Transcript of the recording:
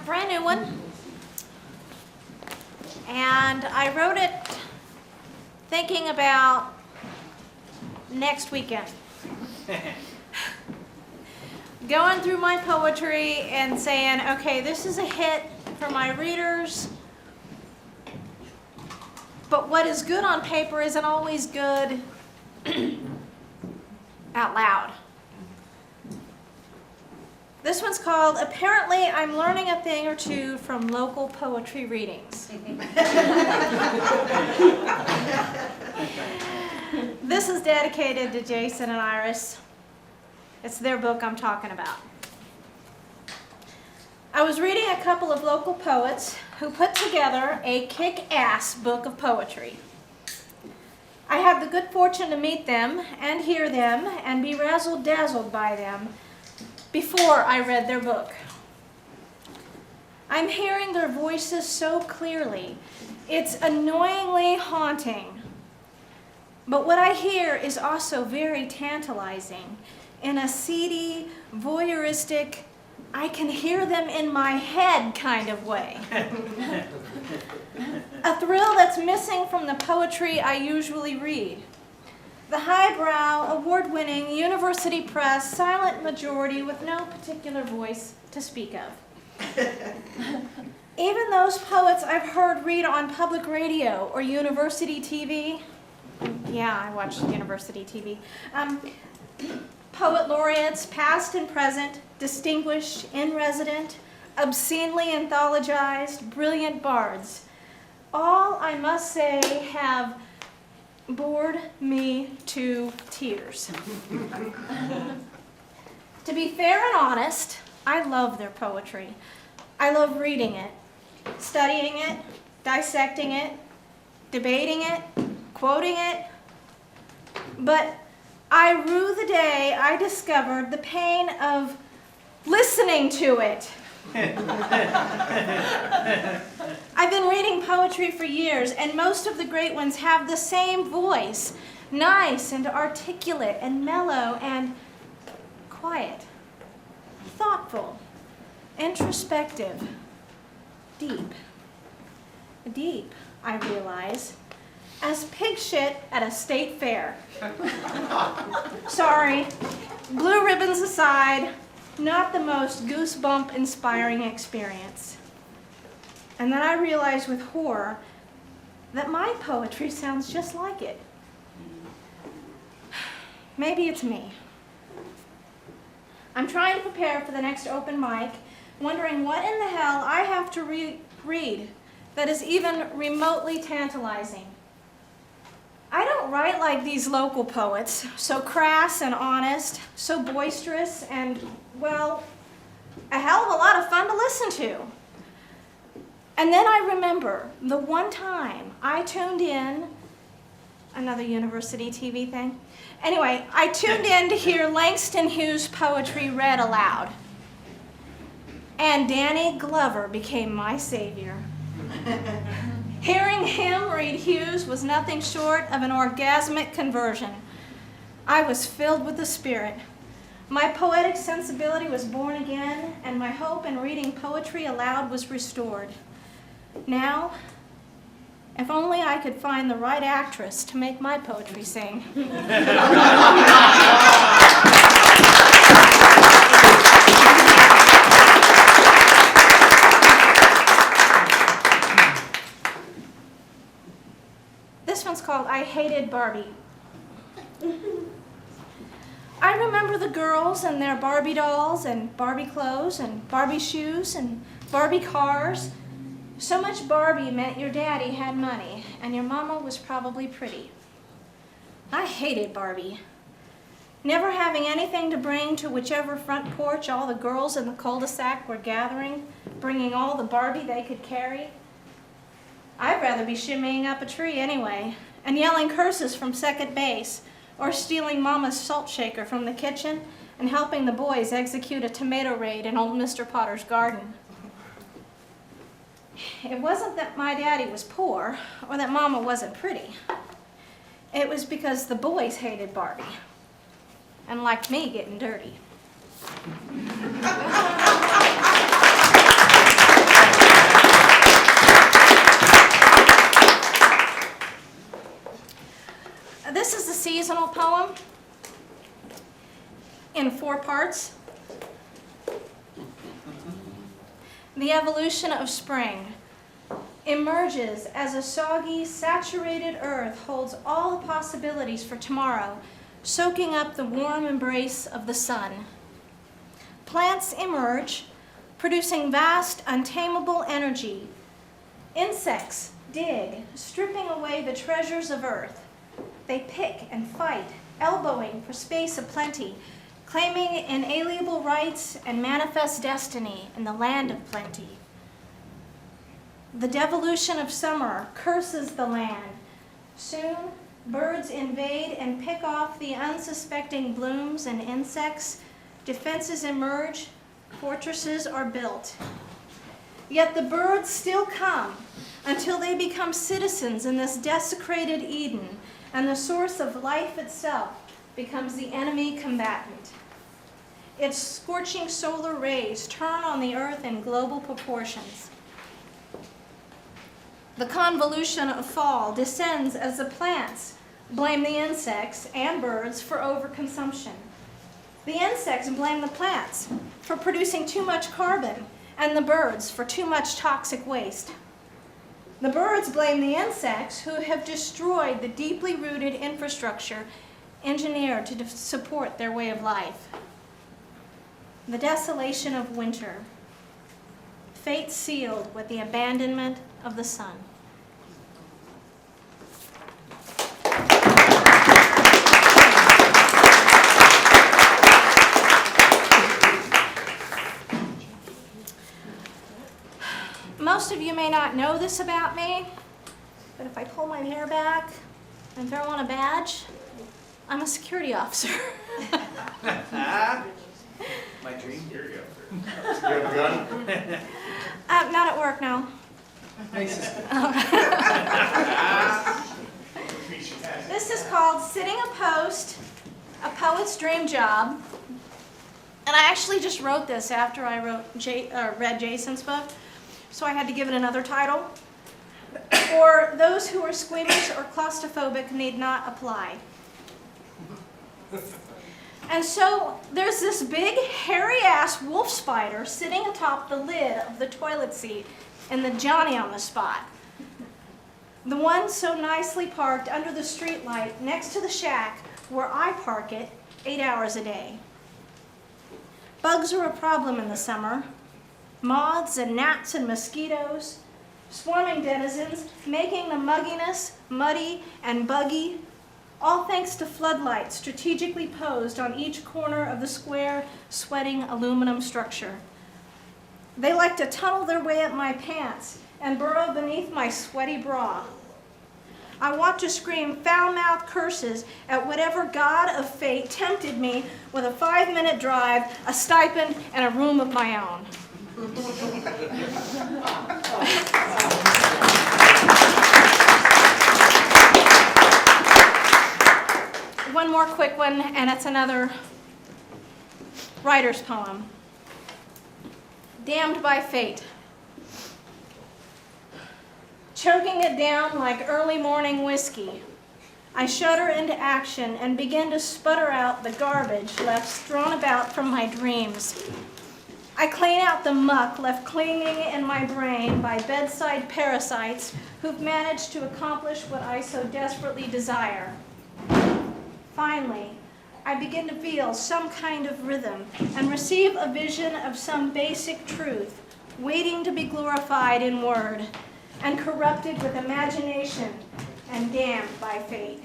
brand new one. And I wrote it thinking about next weekend. Going through my poetry and saying, okay, this is a hit for my readers, but what is good on paper isn't always good out loud. This one's called, Apparently I'm Learning a Thing or Two from Local Poetry Readings. This is dedicated to Jason and Iris. It's their book I'm talking about. I was reading a couple of local poets who put together a kick-ass book of poetry. I had the good fortune to meet them and hear them and be razzle-dazzled by them before I read their book. I'm hearing their voices so clearly. It's annoyingly haunting. But what I hear is also very tantalizing in a seedy, voyeuristic, I can hear them in my head kind of way. A thrill that's missing from the poetry I usually read. The highbrow, award-winning, university press, silent majority with no particular voice to speak of. Even those poets I've heard read on public radio or university TV. Yeah, I watch university TV. Poet laureates, past and present, distinguished, in resident, obscenely anthologized, brilliant bards. All, I must say, have bored me to tears. To be fair and honest, I love their poetry. I love reading it, studying it, dissecting it, debating it, quoting it. But I rue the day I discovered the pain of listening to it. I've been reading poetry for years, and most of the great ones have the same voice, nice and articulate and mellow and quiet, thoughtful, introspective, deep. Deep, I realize, as pig shit at a state fair. Sorry, blue ribbons aside, not the most goosebump-inspiring experience. And then I realized with horror that my poetry sounds just like it. Maybe it's me. I'm trying to prepare for the next open mic, wondering what in the hell I have to read that is even remotely tantalizing. I don't write like these local poets, so crass and honest, so boisterous and, well, a hell of a lot of fun to listen to. And then I remember the one time I tuned in, another university TV thing. Anyway, I tuned in to hear Langston Hughes' poetry read aloud. And Danny Glover became my savior. Hearing him read Hughes was nothing short of an orgasmic conversion. I was filled with the Spirit. My poetic sensibility was born again, and my hope in reading poetry aloud was restored. Now, if only I could find the right actress to make my poetry sing. This one's called I Hated Barbie. I remember the girls and their Barbie dolls and Barbie clothes and Barbie shoes and Barbie cars. So much Barbie meant your daddy had money and your mama was probably pretty. I hated Barbie. Never having anything to bring to whichever front porch all the girls in the cul-de-sac were gathering, bringing all the Barbie they could carry. I'd rather be shimmying up a tree anyway, and yelling curses from second base, or stealing Mama's salt shaker from the kitchen and helping the boys execute a tomato raid in old Mr. Potter's garden. It wasn't that my daddy was poor, or that Mama wasn't pretty. It was because the boys hated Barbie, and liked me getting dirty. personal poem in 4 parts. The evolution of spring emerges as a soggy, saturated earth holds all the possibilities for tomorrow, soaking up the warm embrace of the sun. Plants emerge, producing vast, untamable energy. Insects dig, stripping away the treasures of earth. They pick and fight, elbowing for space aplenty, claiming inalienable rights and manifest destiny in the land of plenty. The devolution of summer curses the land. Soon, birds invade and pick off the unsuspecting blooms and insects. Defenses emerge, fortresses are built. Yet the birds still come until they become citizens in this desecrated Eden, and the source of life itself becomes the enemy combatant. Its scorching solar rays turn on the earth in global proportions. The convolution of fall descends as the plants blame the insects and birds for overconsumption. The insects blame the plants for producing too much carbon, and the birds for too much toxic waste. The birds blame the insects who have destroyed the deeply rooted infrastructure engineered to support their way of life. The desolation of winter, fate sealed with the abandonment of the sun. Most of you may not know this about me, but if I pull my hair back and throw on a badge, I'm a security officer. My dream security officer. You have a gun? Not at work, no. This is called Sitting a Post, A Poet's Dream Job. And I actually just wrote this after I read Jason's book, so I had to give it another title. For those who are squeamish or claustrophobic need not apply. And so there's this big hairy-ass wolf spider sitting atop the lid of the toilet seat in the Johnny on the spot. The one so nicely parked under the streetlight next to the shack where I park it 8 hours a day. Bugs are a problem in the summer. Moths and gnats and mosquitoes, swarming denizens, making the mugginess muddy and buggy, all thanks to floodlights strategically posed on each corner of the square, sweating aluminum structure. They like to tunnel their way up my pants and burrow beneath my sweaty bra. I want to scream foul-mouthed curses at whatever god of fate tempted me with a 5-minute drive, a stipend, and a room of my own. One more quick one, and it's another writer's poem. Damned by fate. Choking it down like early morning whiskey, I shudder into action and begin to sputter out the garbage left strewn about from my dreams. I clean out the muck left clinging in my brain by bedside parasites who've managed to accomplish what I so desperately desire. Finally, I begin to feel some kind of rhythm and receive a vision of some basic truth, waiting to be glorified in word and corrupted with imagination and damned by fate.